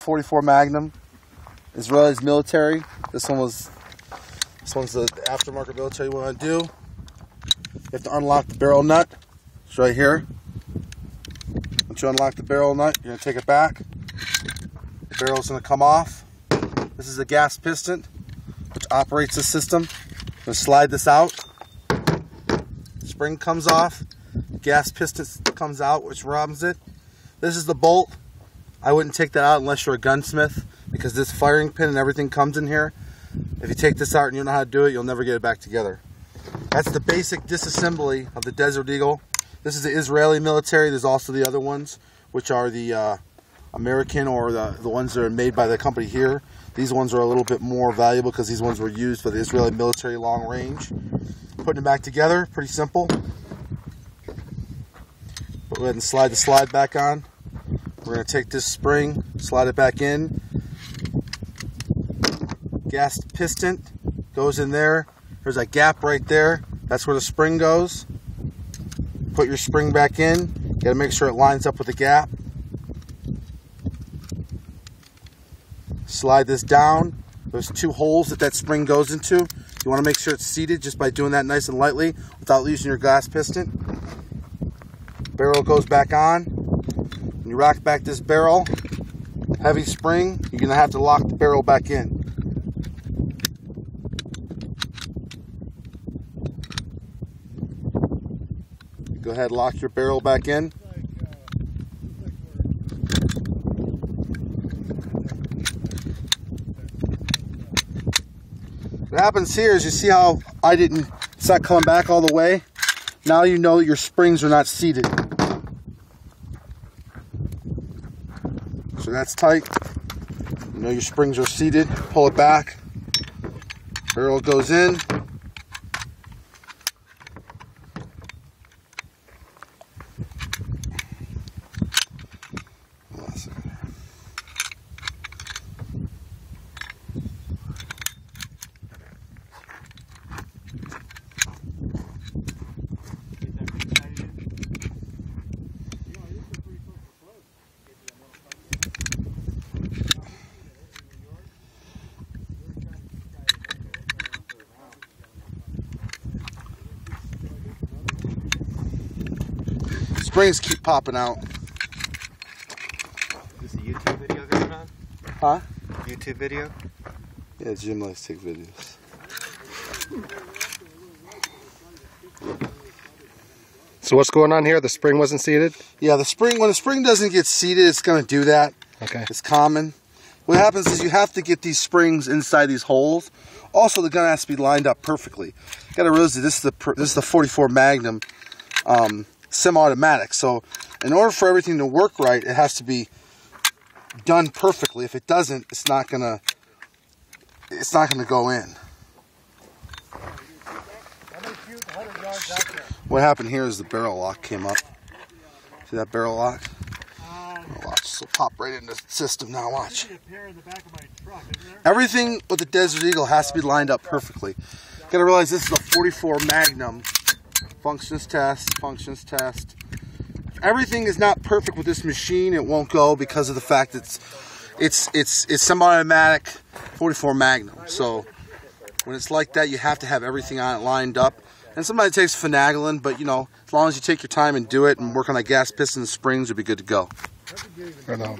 44 Magnum, Israeli's military. This one's the aftermarket military you want to do. You have to unlock the barrel nut. It's right here. Once you unlock the barrel nut, you're going to take it back. The barrel's going to come off. This is a gas piston which operates the system. I'm going to slide this out. Spring comes off. Gas piston comes out, which robs it. This is the bolt. I wouldn't take that out unless you're a gunsmith, because this firing pin and everything comes in here. If you take this out and you don't know how to do it, you'll never get it back together. That's the basic disassembly of the Desert Eagle. This is the Israeli military. There's also the other ones, which are the American, or the ones that are made by the company here. These ones are a little bit more valuable because these ones were used for the Israeli military long range. Putting it back together, pretty simple. Go ahead and slide the slide back on. We're going to take this spring, slide it back in. Gas piston goes in there. There's a gap right there. That's where the spring goes. Put your spring back in. You got to make sure it lines up with the gap. Slide this down. There's two holes that spring goes into. You want to make sure it's seated just by doing that nice and lightly without using your gas piston. Barrel goes back on. When you rock back this barrel, heavy spring, you're going to have to lock the barrel back in. Go ahead, lock your barrel back in. What happens here is, you see how it's not coming back all the way? Now you know your springs are not seated. So that's tight. You know your springs are seated. Pull it back. Barrel goes in. Springs keep popping out. Is this a YouTube video going on? Huh? YouTube video? Yeah, Jim likes to take videos. So what's going on here? The spring wasn't seated? Yeah, the spring, when the spring doesn't get seated, it's going to do that. Okay. It's common. What happens is you have to get these springs inside these holes. Also, the gun has to be lined up perfectly. You got to realize that this is the 44 Magnum semi-automatic. So in order for everything to work right, it has to be done perfectly. If it doesn't, it's not gonna go in. What happened here is the barrel lock came up. See that barrel lock? Watch, this will pop right into the system now. Watch. Everything with the Desert Eagle has to be lined up perfectly. You gotta realize this is a 44 Magnum. Functions test, functions test. If everything is not perfect with this machine, it won't go, because of the fact that it's semi-automatic 44 Magnum. So when it's like that, you have to have everything on it lined up. And sometimes it takes finagling, but you know, as long as you take your time and do it and work on that gas piston and springs, you'll be good to go. Right on.